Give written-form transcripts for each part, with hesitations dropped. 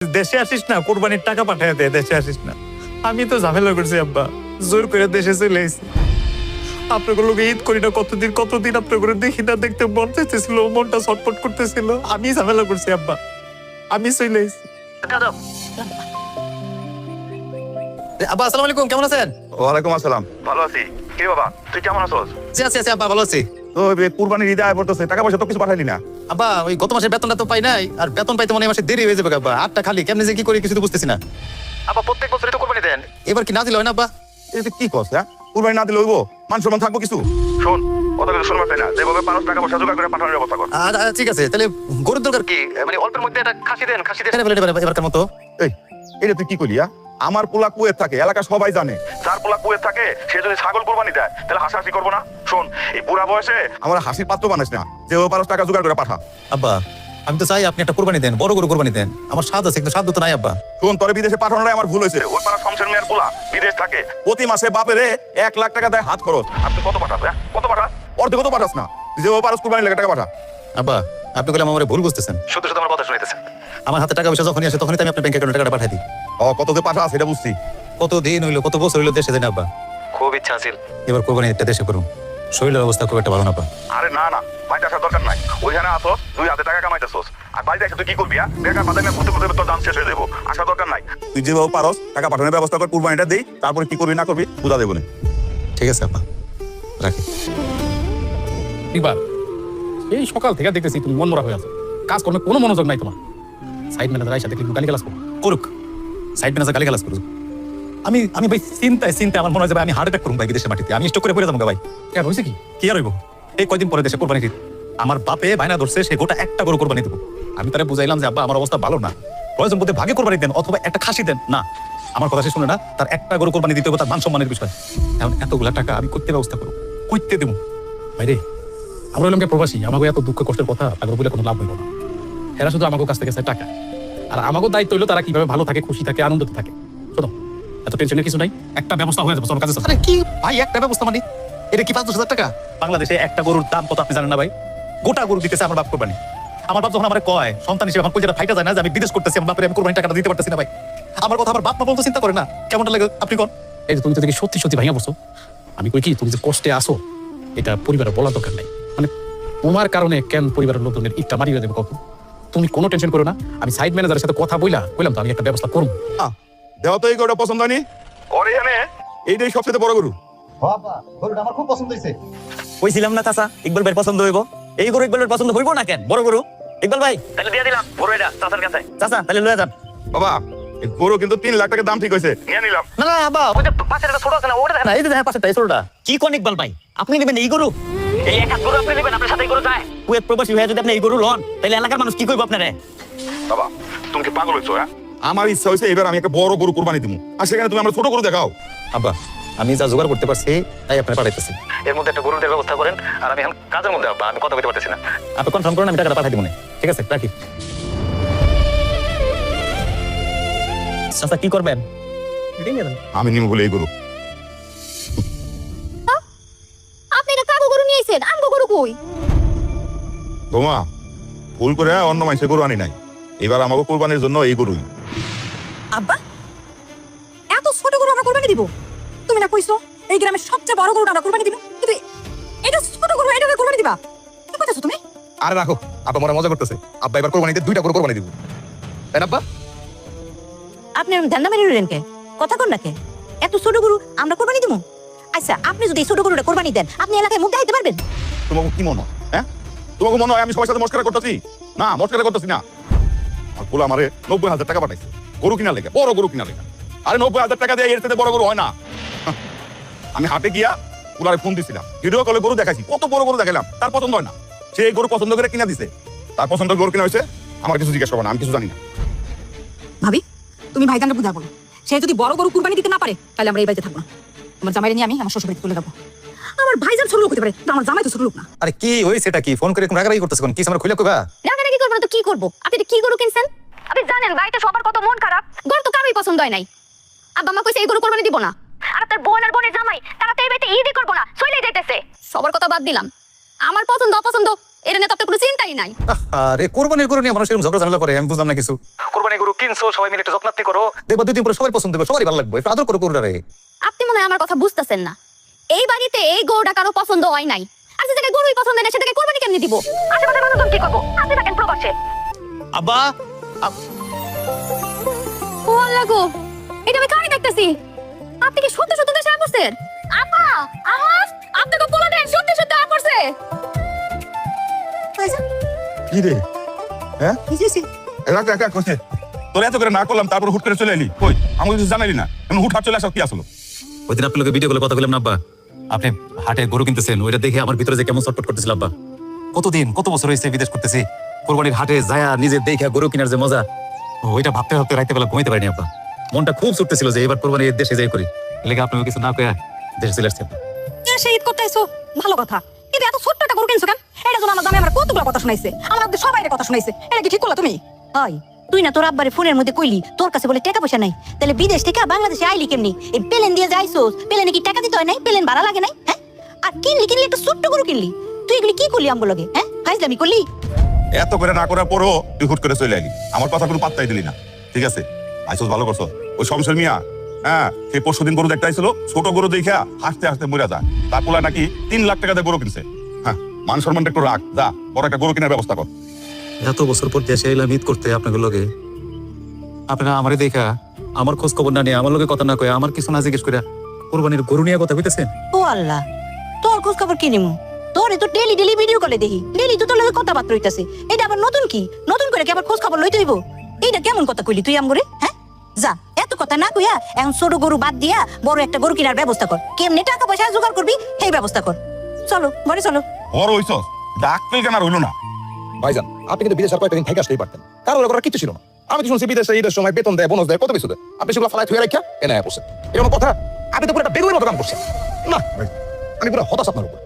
দেশে আসিস না, কোরবানির টাকা পাঠায় দে, দেশে আসিস না। আমি তো ঝামেলা করছি আব্বা, জোর করে দেশে চলে এসেছি। আপনার লোকে ঈদ করি না, কতদিন আপনার করে দেখি না, দেখতে মন চাইতেছিল, মনটা ছটফট করতেছিল। আমি ঝামেলা করছি আব্বা, আমি চলে এসেছি। আব্বা আসসালামু আলাইকুম, কেমন আছেন? ওয়ালাইকুম আসসালাম, ভালো আছি। কি বাবা, তুই কেমন আছিস? জি আছি আব্বা, ভালো আছি। তো কুরবানির ঈদ আয় পড়তেছে, টাকা পয়সা তো কিছু পাঠাইলি না। আব্বা ওই গত মাসের বেতনটা তো পাই নাই, আর বেতন পাইতে মনে হয় মাসে দেরি হয়ে যাবে আব্বা। আটটা খালি কেমনে যে কি করি কিছু তো বুঝতেছি না। আবার প্রত্যেক বছরই তো কুরবানি দেন, এবার কি না দিল হয় না আব্বা? এই যে কি করছ? কুরবানি না দিলে হইব? মান সম্মান থাকবো কিছু? শোন, কথা কিছু শুনবার চাই না, যেভাবে পারস টাকা পয়সা জোগাড় করে পাঠানোর ব্যবস্থা কর। ঠিক আছে, তাহলে গরুর দরকার কি? মানে অল্পের মধ্যে একটা খাসি দেন এবারকার মতো। এই এটা তুই কি করলি? আমার পোলা কুয়েত থাকে, এলাকা সবাই জানে। যার পোলা কুয়েত থাকে সে যদি ছাগল কুরবানি দেয় তাহলে হাসাহাসি করবো না? শোন, এই বুড়া বয়সে আমার হাসির পাত্র বানাস না, যেভাবে পারস টাকা জোগাড় করে পাঠা। আব্বা আমি তো চাই আপনি একটা কোরবানি দেন, বড় গরু কোরবানি দেন। আমার স্বাদ আছে কিন্তু সাধ্য তো নাই আব্বা। শোন, তোরে বিদেশে পাঠানোটাই আমার ভুল হয়েছে। ওই পাড়া শমশের মেয়ের পোলা বিদেশ থাকে, প্রতি মাসে বাপেরে 1 লাখ টাকা দেয় হাত খরচ। আপনি কত পাঠাস? কত পাঠাস? অর্ধেক কত পাঠাস না? যেভাবে পারস কুরবানি লেগে টাকা পাঠা। আব্বা আপনি বলে আমার ভুল বুঝতেছেন। শুধু শুধু আমার কথা শুনাইতেছেন। আমার হাতে টাকা পয়সা যখনই আসে তখনই তো আমি আপনার ব্যাংক অ্যাকাউন্টে টাকাটা পাঠাই দিই। কত যে পাঠা সেটা বুঝছি। কত দিন হইলো, কত বছর হইলো দেশে দেন আব্বা। খুব ইচ্ছা আছে এবার কোরবানি একটা দেশে করুন। শরীরের অবস্থা খুব একটা ভালো না আব্বা। আরে না না, বাড়িতে আসার দরকার নাই। ওইখানে আসো, 2 হাতে টাকা কামাইতেছোস, আর বাড়িতে এসে তুই কি করবি? বেকার বাদামে ঘুরতে ঘুরতে তোর দাম শেষ হয়ে যাবো। আসার দরকার নাই। তুই যেভাবে পারস টাকা পাঠানোর ব্যবস্থা কর, কুরবানিটা দেই, তারপরে কি করবি না করবি বুঝা দেবো না। ঠিক আছে আব্বা, রাখি। এবার এই সকাল থেকে দেখতেছি তুমি মনমরা হয়ে আছো, কাজ কর্মে কোনো মনোযোগ নাই তোমার। সাইড ম্যানেজার আইসা দেখলি গালি গালাজ করুক, সাইড ম্যানেজার গালি গালাজ করুক। আমি ভাই চিন্তায় আমার মনে হয় যে ভাই আমি হার্ট অ্যাটাক করুন ভাই বিদেশের মাটিতে। আমি স্ট্রোক করে পড়ে যাবো ভাই। কেন হয়েছে কি আর হইব? এই কয়দিন পরে দেশে কোরবানি ঈদ, আমার বাপে ভাইনা ধরছে সে গোটা একটা গরু কোরবানি দেবো। আমি তারা বুঝাইলাম যে আব্বা আমার অবস্থা ভালো না, প্রয়োজন বলতে ভাগে কোরবানি দেন অথবা একটা খাসি দেন। না, আমার কথা সে শুনে না, তার একটা গরু কোরবানি দিতে হবে, তার মান সম্মানের বিষয়। এখন এতগুলা টাকা আমি করতে ব্যবস্থা করবো, করতে দেবো ভাই রে। আমরা হলাম প্রবাসী, আমাকে এত দুঃখ কষ্টের কথা তাদের বলে কোনো লাভ হইব না। এরা শুধু আমাকে কাছ থেকে চায় টাকা, আর আমাকে দায়িত্ব হইলো তারা কিভাবে ভালো থাকে, খুশি থাকে, আনন্দিত থাকে। শোনো, এত টেনশনের কিছু নাই, একটা ব্যবস্থা হয়ে যাবে তোমার কাছে। আরে কি ভাই একটা ব্যবস্থা মানে এটা কি 5-10 হাজার টাকা? বাংলাদেশে একটা গরুর দাম কত আপনি জানেন না ভাই? গোটা গরু দিতেছে আমার বাপ কোরবানি। আমার বাপ যখন আমার কয় সন্তান হিসেবে এখন কইটা ফাইটা যায় না যে আমি বিদেশ করতেছি, আমার বাপের আমি কোরবানি টাকাটা দিতে পারতেছি না ভাই। আমার কথা আমার বাপ মা বলতে চিন্তা করে না, কেমনটা লাগে আপনি কোন? এই যে তুমি তো দেখি সত্যি সত্যি ভাঙা পড়ছো। আমি কই কি, তুমি যে কষ্টে আসো এটা পরিবারের বলার দরকার নাই। মানে তোমার কারণে কেন পরিবারের লোকজনের ইটটা মারিয়ে দেবে কখন? তুমি কোনো টেনশন করো না, আমি সাইড ম্যানেজারের সাথে কথা বললাম তো আমি একটা ব্যবস্থা করবো। দেওয়া তো এই গরুটা পছন্দ হয়নি? ওরে এনে এইটাই সবচেয়ে বড় গরু। গরুটা আমার খুব পছন্দ হয়েছে। কইছিলাম না চাচা ইকবাল ভাই পছন্দ হইব। এই গরু ইকবাল ভাই পছন্দ হইব না কেন? বড় গরু ইকবাল ভাই তাহলে দিয়ে দিলাম গরু এটা চাচার কাছে। চাচা তাহলে লয়ে যান। বাবা, এই গরু কিন্তু 3 লাখ টাকা দাম ঠিক হয়েছে, নিয়ে নিলাম। না না আব্বা, ওই যে পাশের একটা ছোট আছে না, ওটা দেখেন না, এই যে দেখেন পাশেরটা, এই ছোটটা। কি কোন ইকবাল ভাই, আপনি নেবেন এই গরু? এই এক হাত গরু আপনি নেবেন, আপনার সাথে এই গরু যায়? কুয়েত প্রবাসী হয়ে যদি আপনি এই গরু লন তাহলে এলাকার মানুষ কি কইব আপনারে? বাবা তুমি কি পাগল হইছো? আমার ইচ্ছা হয়েছে এবার আমি একটা বড় গরু কুরবানি দিব, আর সেখানে তুমি আমরা ছোট গরু দেখাও। আব্বা আমি যা জোগাড় করতে পারছি তাই আপনার পাঠাইতেছি। এর মধ্যে একটা গরুর ব্যবস্থা করেন, আর আমি এখন কাজের মধ্যে আব্বা, আমি কথা বলতে পারতেছি না। আপনি কনফার্ম করেন, আমি টাকাটা পাঠাই দিব না। ঠিক আছে রাখি। চাচা কি করবেন? আমি নিব বলে এই গরু। আপনি এটা কাগো গরু নিয়ে আইছেন, আমগো গরু কই? তোমা ভুল করে অন্য মানুষের গরু আনি নাই, এবার আমাকে কুরবানির জন্য এই গরুই। আব্বা এত ছোট গরু আমরা কুরবানি দিব? তুমি না কইছো এই গ্রামের সবচেয়ে বড় গরুটা আমরা কুরবানি দিব, কিন্তু এটা ছোট গরু, এটা কুরবানি দিবা? কি কইতাছো তুমি? আরে রাখো, আব্বা মরা মজা করতেছে। আব্বা এবার কুরবানিতে 2টা গরু কুরবানি দিব, তাই না আব্বা? আপনি ধান্দা মারি রইলেন কে? কথা কন না কে? এত ছোট গরু আমরা কুরবানি দিব? আচ্ছা আপনি যদি এই ছোট গরুটা কুরবানি দেন, আপনি এলাকায় মুখ দেখাইতে পারবেন? তোমাকে কি মনে হয়? তোমাকে মনে হয় আমি সবার সাথে মস্করা করতেছি? না, মস্করা করতেছি না। আর বলে আমারে 90,000 টাকা পাঠাইছে গরু কিনা লেগে, বড় গরু কিনা লেগে। আরে 90,000 টাকা দিয়ে এর থেকে বড় গরু হয় না। আমি হাটে গিয়া পুলারে ফোন দিছিলাম, ভিডিও কলে গরু দেখাইছি, কত বড় গরু দেখালাম, তার পছন্দ হয় না। সে গরু পছন্দ করে কিনা দিছে, তার পছন্দের গরু কিনা হয়েছে। আমার কিছু জিজ্ঞেস করবো না, আমি কিছু জানি না। ভাবি তুমি ভাইজানকে বুঝা বলো, সে যদি বড় গরু কুরবানি দিতে না পারে তাহলে আমরা এই বাড়িতে থাকবো না। আমার জামাইরে নিয়ে আমি আমার শ্বশুর বাড়িতে চলে যাবো। আমার ভাইজান ছোট লোক হতে পারে, কিন্তু আমার জামাই তো ছোট লোক না। আরে কি হইছে এটা? কি ফোন করে এরকম রাগারাগি করতেছ কোন? কি আমরা খুলে কইবা? রাগারাগি করবো না তো কি করবো? আপনি এটা কি গরু কিনছেন? আপনি জানেন বাড়িতে সবার কত মন খারাপ, গরু তো কারোই পছন্দ হয় নাই। আব্বা মা কইছে এই গরু কুরবানি দিব না, আর তার বোন আর বোনের জামাই তারা তো এই বাড়িতে ঈদই করবো না, চলে যাইতেছে। সবার কথা বাদ দিলাম, আমার পছন্দ অপছন্দ এটা নিয়ে তো আপনার কোনো চিন্তাই নাই। আরে কোরবানির গরু নিয়ে মানুষ এরকম ঝগড়া ঝামেলা করে, আমি বুঝলাম না কিছু। কোরবানির গরু কিনছো, সবাই মিলে একটু যত্নাত্তি করো, দেখবা 2 দিন পরে সবাই পছন্দ হবে, সবারই ভালো লাগবে, একটু আদর করো গরুটারে। আপনি মনে হয় আমার কথা বুঝতেছেন না। এই বাড়িতে এই গরুটা কারো পছন্দ হয় নাই, আর যে জায়গায় গরুই পছন্দ নেই সেটাকে কোরবানি কেমনি দিব? আশেপাশের মানুষজন কি করবো? আপনি থাকেন প্রবাসে। আব্বা ও আল্লাহ গো, এটা আমি কানে দেখতেছি। আপনি কি সত্যি সত্যি দেশে আসছেন? আপা, আমার আপনাকে বলে দেন সত্যি সত্যি আসছে। কি রে? হ্যাঁ বুঝেছি। রাখ রাখ রাখ কইছে তোর এত করে না করলাম, তারপর হুট করে চলে এলি। কই আমাকে কিছু জানাইলি না, এমন হুট হাট চলে আসা কি আসলো? ওই দিন আপনার লোকে ভিডিও কলে কথা বললাম না আব্বা, আপনি হাটে গরু কিনতেছেন, ওইটা দেখে আমার ভিতরে যে কেমন চটপট করতেছিল আব্বা। কতদিন কত বছর হয়েছে বিদেশ করতেছি, কোরবানির হাটে যায়া নিজে দেখে গরু কেনার যে মজা, ওইটা ভাবতে ভাবতে রাইতে বেলা ঘুমাইতে পারিনি আব্বা। মনটা খুব ছুটতেছিল যে এবার কোরবানি দেশে যাই করি, লেগে আপনাকে কিছু না কয়ে দেশে চলে আসছে। সে ঈদ করতে আইছো, ভালো কথা। কিন্তু এত ছোট্ট একটা গরু কিনছো কেন? এটা জন্য আমার জামাই আমার কতগুলো কথা শুনাইছে, আমাদের সবাই কথা শুনাইছে। এটা কি ঠিক করলা তুমি? হয় তুই না তোর আব্বারে ফোনের মধ্যে কইলি তোর কাছে বলে টাকা পয়সা নাই, তাহলে বিদেশ থেকে বাংলাদেশে আইলি কেমনি? এই প্লেন দিয়ে যাইছোস, প্লেনে কি টাকা দিতে হয় নাই? প্লেন ভাড়া লাগে নাই? হ্যাঁ, আর কিনলি একটা ছোট্ট গরু কিনলি, তুই এগুলি কি করলি আমগো লগে? হ্যাঁ, ফাইজলামি করলি? এত করে না করার পরও তুই হুট করে চলে এলি, আমার কথা কোনো পাত্তাই দিলি না। ঠিক আছে, আইসোস ভালো করছো। ওই শমশের মিয়া, হ্যাঁ, সেই পরশুদিন গরু দেখতে আইছিল, ছোট গরু দেখা হাসতে হাসতে মরে যায়। তার পোলা নাকি 3 লাখ টাকা দিয়ে গরু কিনছে। হ্যাঁ, মান সম্মানটা একটু রাখ, যা বড় একটা গরু কেনার ব্যবস্থা কর। এত বছর পর দেশে এলাম ঈদ করতে আপনাদের লগে, আপনারা আমারে দেখা আমার খোঁজ খবর না নিয়ে আমার লগে কথা না কয়ে আমার কিছু না জিজ্ঞেস করে কোরবানির গরু নিয়ে কথা কইতেছেন। ও আল্লাহ, তোর খোঁজ খবর কি নিমু? তোরে তো ডেলি ডেলি ভিডিও কলে দেখি, ডেলি তো তোর লগে কথাবার্তা হইতাছে। এটা আবার নতুন কি? নতুন করে কি আবার খোঁজ খবর লইতে হইব? এইটা কেমন কথা কইলি তুই আমগরে? হ্যাঁ, যা এত কথা না কইয়া এখন ছোট গরু বাদ দিয়া বড় একটা গরু কেনার ব্যবস্থা কর। কেমনে টাকা পয়সা জোগাড় করবি সেই ব্যবস্থা কর। চলো ঘরে চলো। বড় হইছস, ডাক্তার কেন আর হইলো না? ভাইজান, আপনি কিন্তু বিদেশ আর কয়েকদিন থেকে আসতেই পারতেন, কারো করার কিছু ছিল না। আমি তো শুনছি বিদেশে ঈদের সময় বেতন দেয়, বোনাস দেয়, কত কিছু দেয়, আপনি সেগুলো ফালাই থুয়ে রাখা এনে পড়ছেন। এরকম কথা? আপনি তো পুরো একটা বেগুনের মতো কাম করছেন। না ভাই, আমি পুরো হতাশ আপনার উপর।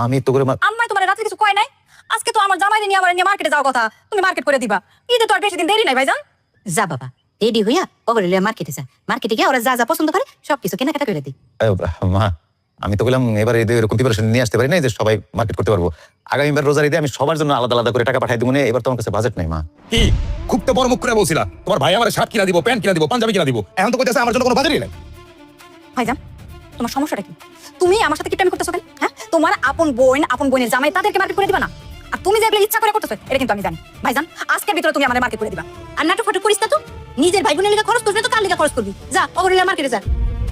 আমি তো করে আম্মাই তোমার রাতে কিছু কয় নাই? আজকে তো আমার জামাই নিয়ে আমার নিয়ে মার্কেটে যাওয়ার কথা, তুমি মার্কেট করে দিবা। ঈদে তো আর বেশি দিন দেরি নাই ভাইজান। যা বাবা, রেডি হইয়া ওগুলো লিয়ে মার্কেটে যা। মার্কেটে গিয়ে ওরা যা যা পছন্দ করে সবকিছু কেনাকাটা করে দিই। মা, আমি তো বললাম এবার ঈদে এরকম প্রিপারেশন নিয়ে আসতে পারি না যে সবাই মার্কেট করতে পারবো। আগামীবার রোজার ঈদে আমি সবার জন্য আলাদা আলাদা করে টাকা পাঠাই দিব। এবার তোমার কাছে বাজেট নাই মা। কি খুব তো বড় মুখ করে বলছিলা তোমার ভাই আমার শার্ট কিনা দিব, প্যান্ট কিনা দিব, পাঞ্জাবি কিনা দিব, এখন তো কইতাছে আমার জন্য কোনো বাজারই নাই। ভাইজান, তোমার সমস্যাটা কি? তুমি আমার সাথে কিটামি করতেছো কেন? হ্যাঁ, তোমার আপন বোনের জামাই তাদেরকে মার্কেট করে দিবা না? আর তুমি যেগুলো ইচ্ছা করে করতেছো এটা কিন্তু আমি জানি। ভাইজান, আজকের ভিতরে তুমি আমাদের মার্কেট করে দিবা। আর নাটক ফাটক করিস না তো। নিজের ভাই বোনের লিগে খরচ করবি তো কার লিগে খরচ করবি? যা ওগুলো লিয়ে মার্কেটে যা।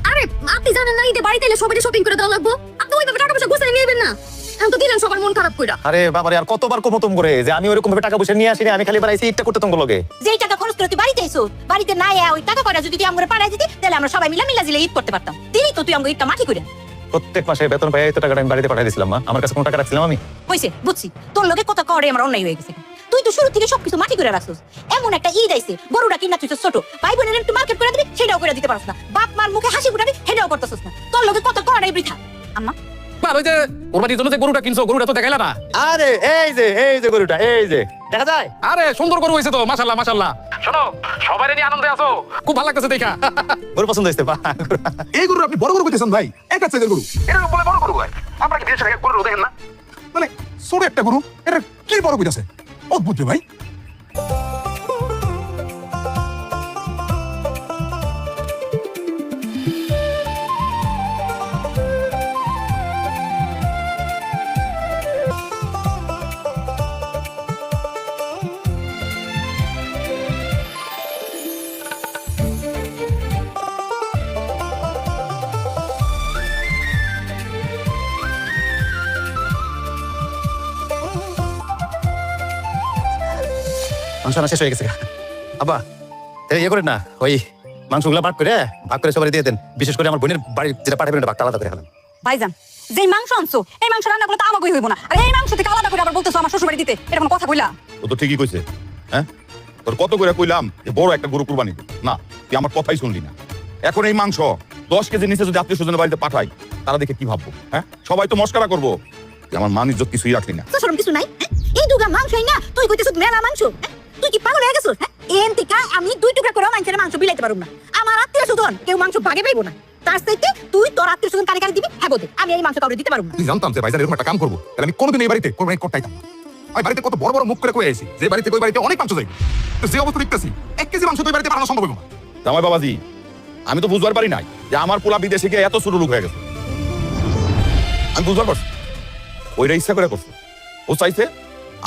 আরে আপনি জানেন না ঈদে বাড়িতে এলে সবাই শপিং করে দেওয়া লাগবে। আপনি ওইভাবে টাকা পয়সা গুছিয়ে নিয়ে নেবেন না। এখন তো দিলেন সবার মন খারাপ কইরা। আরে বাবারে, আর কতবার কমতম করে যে আমি ওরকম ভাবে টাকা পয়সা নিয়ে আসিনি, আমি খালি বাড়াইছি ঈদটা করতে তোমার লগে। যেই টাকা খরচ করে তুই বাড়িতে এসো, বাড়িতে না ওই টাকা কয়টা যদি তুই আমরা পাঠাই দিতি তাহলে আমরা সবাই মিলা জিলে ঈদ করতে পারতাম। দিলি তো তুই আমাকে ঈদটা মাটি করে। প্রত্যেক মাসে বেতন পাই এই তো টাকাটা আমি বাড়িতে পাঠিয়ে দিছিলাম মা। আমার কাছে কোনো টাকা রাখছিলাম আমি? হইছে, বুঝছি তোর লগে কথা করে আমার অন্যায় হয়ে গেছে। তুই তো শুরু থেকে সবকিছু মাটি করে রাখছিস। এমন একটা ঈদ আইছে, গরুটা কিনা তুই ছোট, ভাই বোনের একটু মার্কেট করে দিবি সেটাও করে দিতে পারছ না। বাপ মার মুখে হাসি ফুটাবি সেটাও করতেছিস না। তোর লগে কথা করাই বৃথা। আম্মা, আর ওই যে কোরবানির জন্য যে গরুটা কিনছো, গরুটা তো দেখাইলা না। আরে এই যে গরুটা, এই যে দেখা যায়। আরে সুন্দর গরু হয়েছে তো, মাশাআল্লাহ মাশাআল্লাহ। শোনো, সবাই নিয়ে আনন্দে আছো, খুব ভালো লাগতেছে দেখা। গরু পছন্দ হয়েছে বা? এই গরু আপনি বড় গরু কইতেছেন ভাই? এক সাইজের গরু, এটা বলে বড় গরু ভাই? আপনারা কি বিদেশে গরু দেখেন না? মানে ছোট একটা গরু, এটা কি বড় কইতাছে? অদ্ভুত রে ভাই। মাংস আনা শেষ হয়ে গেছে আব্বা, ইয়ে করেন না, ওই মাংসগুলো ভাগ করে সবাই দিয়ে দেন। বিশেষ করে আমার বোনের বাড়ি যেটা পাঠাবেন ওটা ভাগটা আলাদা করে ফেলেন। ভাইজান, যেই মাংস আনছো এই মাংস রান্না করলে তো আমাকেই হইব না। আর এই মাংস থেকে আলাদা করে আবার বলতেছো আমার শ্বশুর বাড়ি দিতে, এটা কোনো কথা কইলা? ও তো ঠিকই কইছে। হ্যাঁ, তোর কত করে কইলাম যে বড় একটা গরু কুরবানি দে। না, তুই আমার কথাই শুনলি না। এখন এই মাংস 10 কেজি নিচে যদি আত্মীয় স্বজনের বাড়িতে পাঠাই, তারা দেখে কি ভাববো? হ্যাঁ, সবাই তো মস্করা করবো যে আমার মান ইজ্জত কিছুই রাখলি না। তো শরম কিছু নাই? এই দুগা মাংসই না তুই কইতেছিস মেলা মাংস? তুই কি পাগল হয়ে গেছিস হ্যাঁ এন থেকে আমি 2 টুকরা করে মানুষের মাংস বিলাইতে পারবো না আমার আত্মীয় স্বজন কেউ মাংস ভাগে পাইবো না তার চাইতে তুই তোর আত্মীয় স্বজন কারে কারে দিবি হ্যাঁ বল আমি এই মাংস কাউরে দিতে পারবো না তুই জানতাম যে ভাইজান এরকম একটা কাম করবো তাহলে আমি কোনোদিন এই বাড়িতে কোরবানি করতাইতাম না আমি বাড়িতে কত বড় বড় মুখ করে কয়ে আছি যে বাড়িতে ওই বাড়িতে অনেক মাংস যাইবে তো যে অবস্থা দেখতেছি 1 কেজি মাংস তো এই বাড়িতে বানানো সম্ভব না জামাই বাবাজি আমি তো বুঝবার পারি নাই যে আমার পোলা বিদেশে গিয়ে এত ছোট লোক হয়ে গেছে আমি বুঝবার পারছি ওইটা ইচ্ছা করে করছে ও চাইছে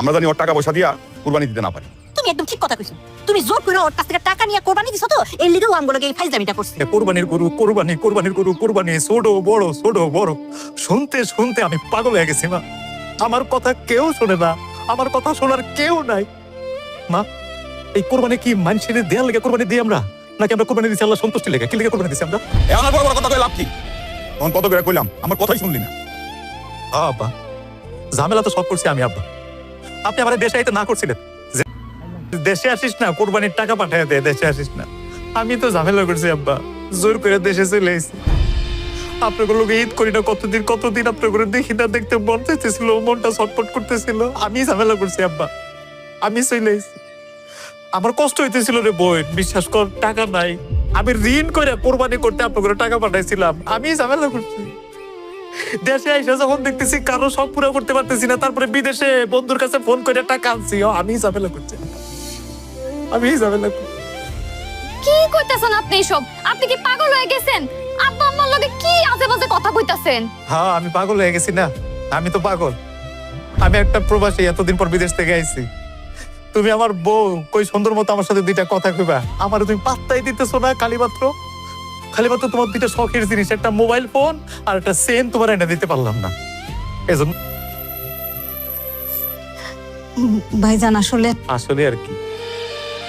আমরা জানি ওর টাকা পয়সা দিয়া কুরবানি দিতে না পারি তুমি একদম ঠিক কথা কইছো তুমি জোর করে ওর কাছ থেকে টাকা নিয়ে কোরবানি দিছো তো এর লিগেও আমগুলোকে এই ফাইজলামিটা করছে কোরবানির গরু কোরবানির গরু কোরবানি ছোট বড় শুনতে শুনতে আমি পাগল হয়ে গেছি মা আমার কথা কেউ শোনে না আমার কথা শোনার কেউ নাই মা এই কোরবানি কি মানুষের দেয়ার লেগে কোরবানি দিই আমরা নাকি আমরা কোরবানি দিচ্ছি আল্লাহ সন্তুষ্টি লেগে কি লেগে কোরবানি দিচ্ছি আমরা এমন বড় বড় কথা কই লাভ কি তখন কত করে কইলাম আমার কথাই শুনলি না আব্বা ঝামেলা তো সব করছি আমি আব্বা আপনি আমার দেশে আইতে না করছিলেন যে দেশে আসিস না কোরবানির টাকা পাঠায় দে দেশে আসিস না আমি তো ঝামেলা করছি আব্বা জোর করে দেশে চলে এসেছি আপনার লোকে ঈদ করি না কতদিন আপনার করে দেখি না দেখতে মন চাইতেছিল মনটা ছটফট করতেছিল আমি ঝামেলা করছি আব্বা আমি চলে এসেছি আমার কষ্ট হইতেছিল রে বোন বিশ্বাস কর টাকা নাই আমি ঋণ করে কোরবানি করতে আপনার টাকা পাঠাইছিলাম আমি ঝামেলা করছি দেশে এসে যখন দেখতেছি কারো শখ পুরো করতে পারতেছি না তারপরে বিদেশে বন্ধুর কাছে ফোন করে টাকা আনছি আমি ঝামেলা করছি আমি ঝামেলা করছি কি কইতাছেন আপনি সব আপনি কি পাগল হয়ে গেছেন আব্বা আম্মার লগে কি আজে বাজে কথা কইতাছেন হ্যাঁ আমি পাগল হয়ে গেছি না আমি তো পাগল আমি একটা প্রবাসী এতদিন পর বিদেশ থেকে আইছি তুমি আমার বউ কই সুন্দর মতো আমার সাথে দুইটা কথা কইবা আমার তুমি পাত্তাই দিতেছো না খালিমাত্র তোমার দুইটা শখের জিনিস একটা মোবাইল ফোন আর একটা সেন তোমার এনে দিতে পারলাম না এজন্য ভাইজান আসলে আসলে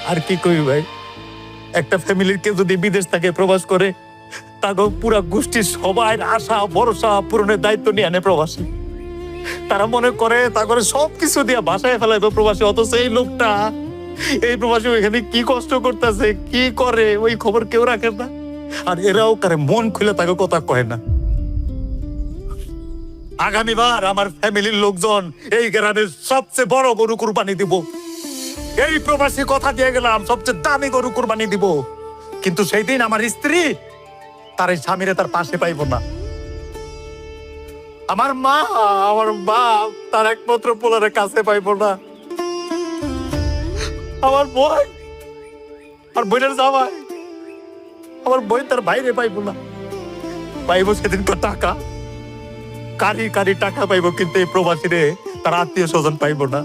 আর কি কই ভাই একটা ফ্যামিলির কেউ যদি বিদেশ থেকে প্রবাস করে তাকে পুরা গোষ্ঠীর সবাই আশা ভরসা পূরণের দায়িত্ব নিয়ে আনে প্রবাসী তারা মনে করে তারপরে সবকিছু দিয়ে বাসায় ফেলাইবে প্রবাসী অথচ এই লোকটা এই প্রবাসী ওইখানে কি কষ্ট করতেছে কি করে ওই খবর কেউ রাখে না আর এরাও কারে মন খুলে তাকে কথা কয় না আগামীবার আমার ফ্যামিলির লোকজন এই গ্রামের সবচেয়ে বড় গরু কুরবানি দিব এই প্রবাসী কথা দিয়ে গেলাম সবচেয়ে দামি গরু কুরবানি দিব কিন্তু সেই দিন আমার স্ত্রী তার এই স্বামীরে তার পাশে পাইব না আমার মা আমার বাপ তার একমাত্র পোলারে কাছে পাইব না আমার বোন আর বোনের জামাই আমার বোন তার বাইরে পাইব না পাইব সেদিন তো টাকা কারি টাকা পাইব কিন্তু এই প্রবাসীরে তার আত্মীয় স্বজন পাইব না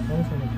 সমস্যা নেই